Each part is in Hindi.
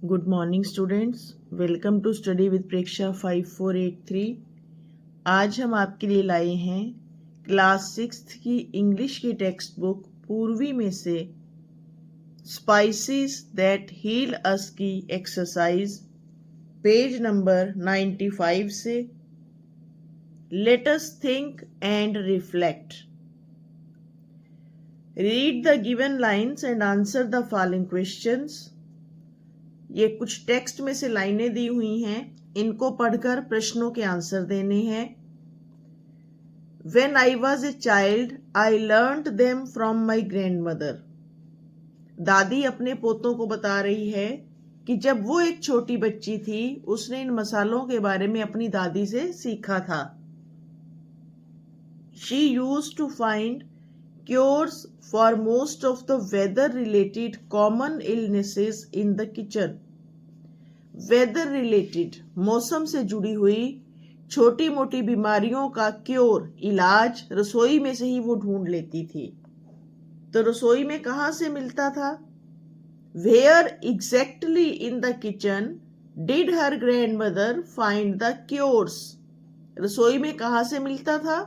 Good morning students, welcome to study with Preksha 5483। आज हम आपके लिए लाए हैं क्लास 6 की इंग्लिश की टेक्स्ट बुक पूर्वी में से स्पाइसेस दैट हील अस की एक्सरसाइज पेज नंबर 95 से। Let us think and reflect. Read the given lines and answer the following questions. ये कुछ टेक्स्ट में से लाइनें दी हुई हैं, इनको पढ़कर प्रश्नों के आंसर देने हैं। When I was a child, I learnt them from my grandmother. दादी अपने पोतों को बता रही है कि जब वो एक छोटी बच्ची थी, उसने इन मसालों के बारे में अपनी दादी से सीखा था। She used to find cures for most of the weather-related common illnesses in the kitchen. Weather related, मौसम से जुड़ी हुई छोटी मोटी बीमारियों का क्योर, इलाज रसोई में से ही वो ढूंढ लेती थी। तो रसोई में कहाँ से मिलता था? Where exactly in the kitchen did her grandmother find the cures? रसोई में कहाँ से मिलता था?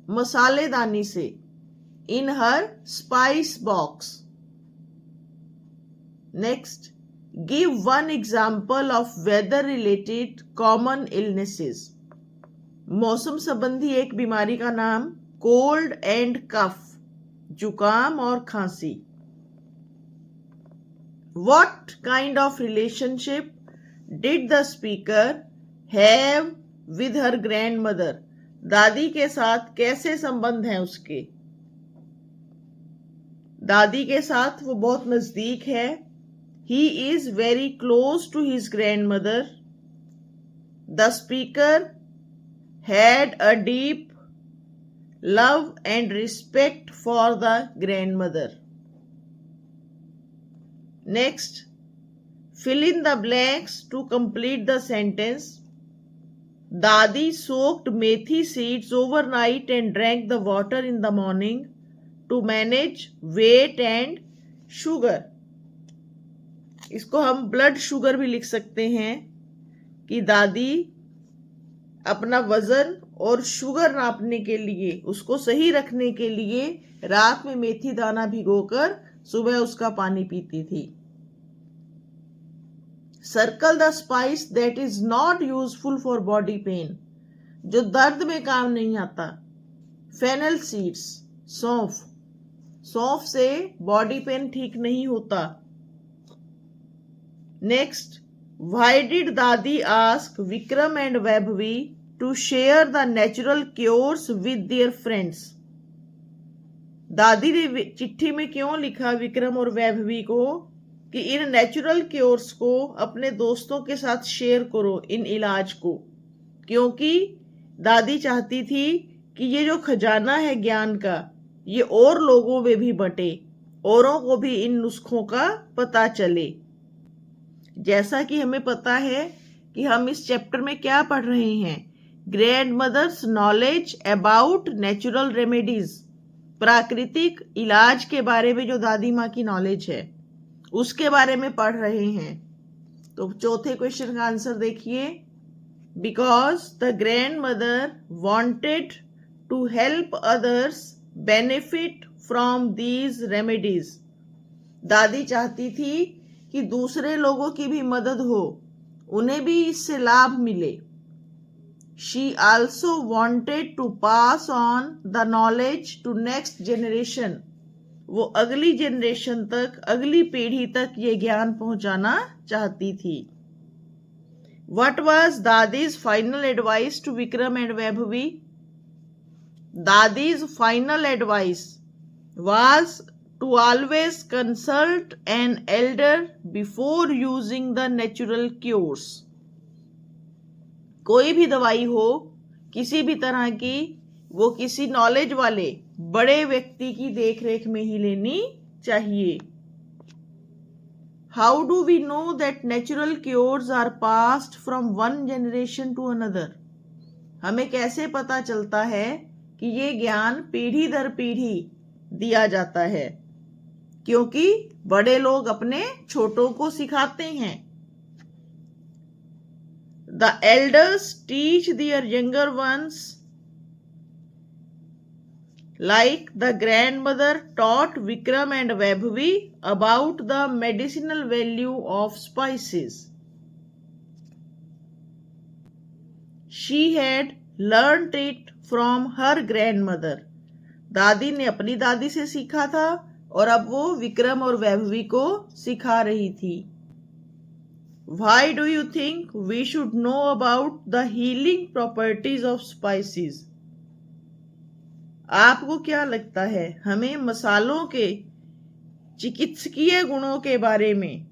मसालेदानी से। In her spice box. Next, give one example of weather related common illnesses. मौसम संबंधी एक बीमारी का नाम। कोल्ड एंड कफ, जुकाम और खांसी। What kind of relationship did the speaker have with her grandmother? दादी के साथ कैसे संबंध हैं उसके? दादी के साथ वो बहुत नजदीक है। He is very close to his grandmother. The speaker had a deep love and respect for the grandmother. Next, fill in the blanks to complete the sentence. Dadi soaked methi seeds overnight and drank the water in the morning to manage weight and sugar. इसको हम ब्लड शुगर भी लिख सकते हैं कि दादी अपना वजन और शुगर नापने के लिए, उसको सही रखने के लिए रात में मेथी दाना भिगोकर सुबह उसका पानी पीती थी। Circle the spice that is not useful for body pain, जो दर्द में काम नहीं आता। फेनल सीड्स, सौंफ। सौंफ से बॉडी पेन ठीक नहीं होता। Next, why did Dadi ask Vikram and Vaibhavi to share the natural cures with their friends? दादी ने चिट्ठी में क्यों लिखा विक्रम और वैभवी को कि इन नेचुरल क्योर्स को अपने दोस्तों के साथ शेयर करो, इन इलाज को? क्योंकि दादी चाहती थी कि ये जो खजाना है ज्ञान का, ये और लोगों में भी बंटे, औरों को भी इन नुस्खों का पता चले। जैसा कि हमें पता है कि हम इस चैप्टर में क्या पढ़ रहे हैं, grandmother's knowledge about natural remedies, प्राकृतिक इलाज के बारे में जो दादी माँ की नॉलेज है उसके बारे में पढ़ रहे हैं। तो चौथे क्वेश्चन का आंसर देखिए। Because the grandmother wanted to help others benefit from these remedies. दादी चाहती थी कि दूसरे लोगों की भी मदद हो, उन्हें भी इससे लाभ मिले। She also wanted to pass on the knowledge to next generation. वो अगली जनरेशन तक, अगली पीढ़ी तक ये ज्ञान पहुंचाना चाहती थी। What was Dadi's final advice to Vikram and Vaibhavi? Dadi's final advice was to always consult an elder before using the natural cures. कोई भी दवाई हो, किसी भी तरह की, वो किसी नॉलेज वाले बड़े व्यक्ति की देखरेख में ही लेनी चाहिए। How do we know that natural cures are passed from one generation to another? हमें कैसे पता चलता है कि ये ज्ञान पीढ़ी दर पीढ़ी दिया जाता है? क्योंकि बड़े लोग अपने छोटों को सिखाते हैं। The elders teach their younger ones, like the grandmother taught Vikram and Vaibhavi about the medicinal value of spices. She had learnt it from her grandmother. दादी ने अपनी दादी से सीखा था और अब वो विक्रम और वैभवी को सिखा रही थी. Why do you think we should know about the healing properties of spices? आपको क्या लगता है हमें मसालों के चिकित्सकीय गुणों के बारे में,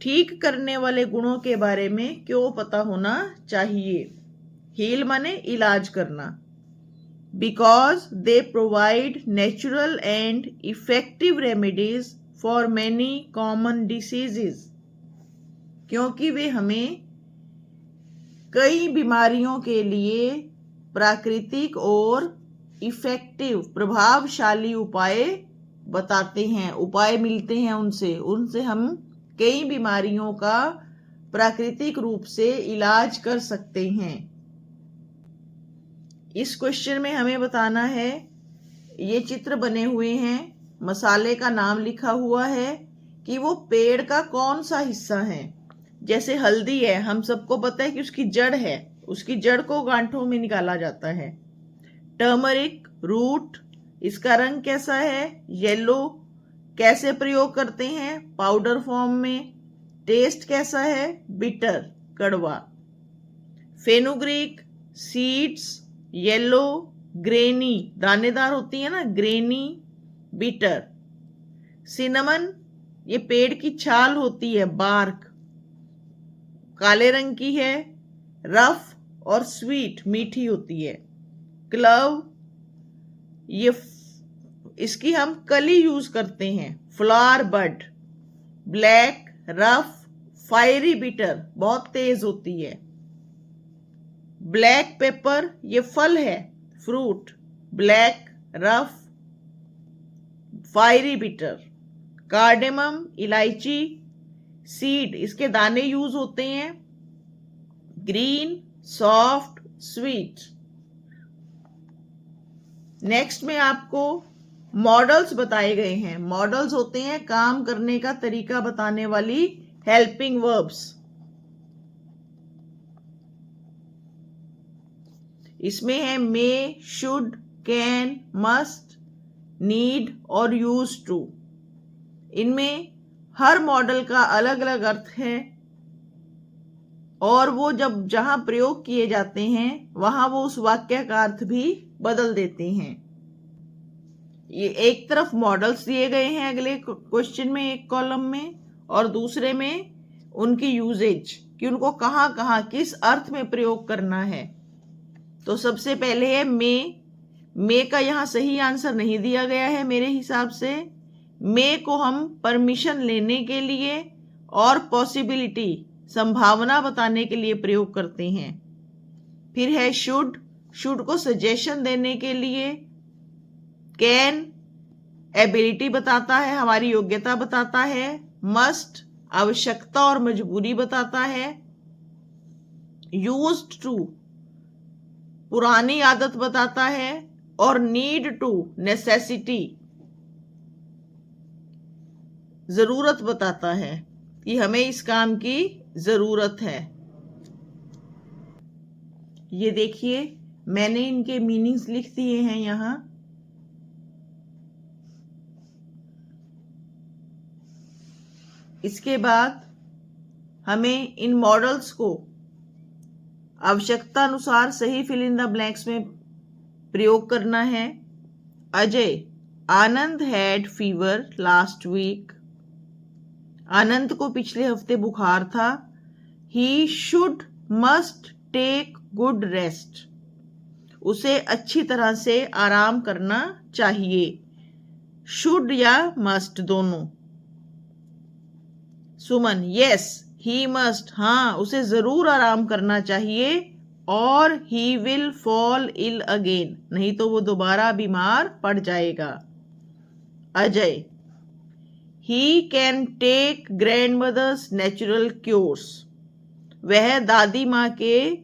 ठीक करने वाले गुणों के बारे में क्यों पता होना चाहिए? हील माने इलाज करना. Because they provide natural and effective remedies for many common diseases. क्योंकि वे हमें कई बीमारियों के लिए प्राकृतिक और इफेक्टिव प्रभावशाली उपाय बताते हैं, उपाय मिलते हैं उनसे हम कई बीमारियों का प्राकृतिक रूप से इलाज कर सकते हैं. इस क्वेश्चन में हमें बताना है, ये चित्र बने हुए हैं, मसाले का नाम लिखा हुआ है कि वो पेड़ का कौन सा हिस्सा है. जैसे हल्दी है, हम सबको पता है कि उसकी जड़ है, उसकी जड़ को गांठों में निकाला जाता है. टर्मरिक रूट, इसका रंग कैसा है? येलो. कैसे प्रयोग करते हैं? पाउडर फॉर्म में. टेस्ट कैसा है? बिटर, कड़वा. फेनुग्रीक सीड्स येलो, ग्रेनी, दानेदार होती है ना, ग्रेनी, बिटर. सिनेमन, ये पेड़ की छाल होती है, बार्क, काले रंग की है. रफ और स्वीट, मीठी होती है. क्लव, ये इसकी हम कली यूज करते हैं. Flower bud. Black, rough, fiery, bitter, बहुत तेज होती है. ब्लैक पेपर, ये फल है, fruit. Black, rough, fiery, bitter. Cardamom, इलायची. सीड, इसके दाने यूज होते हैं. Green, soft, sweet. नेक्स्ट में आपको मॉडल्स बताए गए हैं. मॉडल्स होते हैं काम करने का तरीका बताने वाली हेल्पिंग वर्ब्स. इसमें है मे, शुड, कैन, मस्ट, नीड और यूज टू. इनमें हर मॉडल का अलग अलग अर्थ है और वो जब जहां प्रयोग किए जाते हैं वहां वो उस वाक्य का अर्थ भी बदल देते हैं. ये एक तरफ मॉडल्स दिए गए हैं अगले क्वेश्चन में, एक कॉलम में, और दूसरे में उनकी यूजेज, कि उनको कहां कहां किस अर्थ में प्रयोग करना है. तो सबसे पहले है मे का यहां सही आंसर नहीं दिया गया है मेरे हिसाब से. मे को हम परमिशन लेने के लिए और पॉसिबिलिटी, संभावना बताने के लिए प्रयोग करते हैं. फिर है शुड को सजेशन देने के लिए. कैन एबिलिटी बताता है, हमारी योग्यता बताता है. मस्ट आवश्यकता और मजबूरी बताता है. यूज्ड टू पुरानी आदत बताता है. और नीड टू नेसेसिटी, जरूरत बताता है कि हमें इस काम की जरूरत है. ये देखिए मैंने इनके मीनिंग्स लिख दिए हैं यहां. इसके बाद हमें इन मॉडल्स को आवश्यकता अनुसार सही फिल इन द ब्लैंक्स में प्रयोग करना है. Ajay, Anand had fever last week. Anand को पिछले हफ्ते बुखार था. He should must take good rest. उसे अच्छी तरह से आराम करना चाहिए. शुड या मस्ट दोनों. सुमन, यस ही मस्ट, हाँ उसे जरूर आराम करना चाहिए. और he will fall ill again, नहीं तो वो दोबारा बीमार पड़ जाएगा. Ajay, he can take grandmother's natural cures. वह दादी माँ के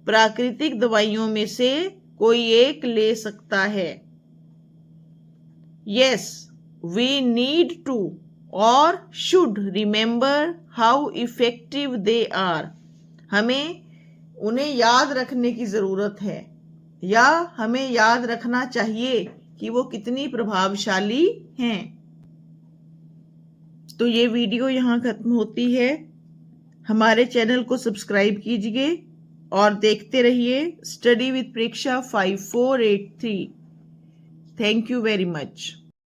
प्राकृतिक दवाइयों में से कोई एक ले सकता है। Yes, we need to or should remember how effective they are. हमें उन्हें याद रखने की जरूरत है या हमें याद रखना चाहिए कि वो कितनी प्रभावशाली हैं। तो ये वीडियो यहाँ खत्म होती है। हमारे चैनल को सब्सक्राइब कीजिए और देखते रहिए study with Preksha 5483। Thank you very much.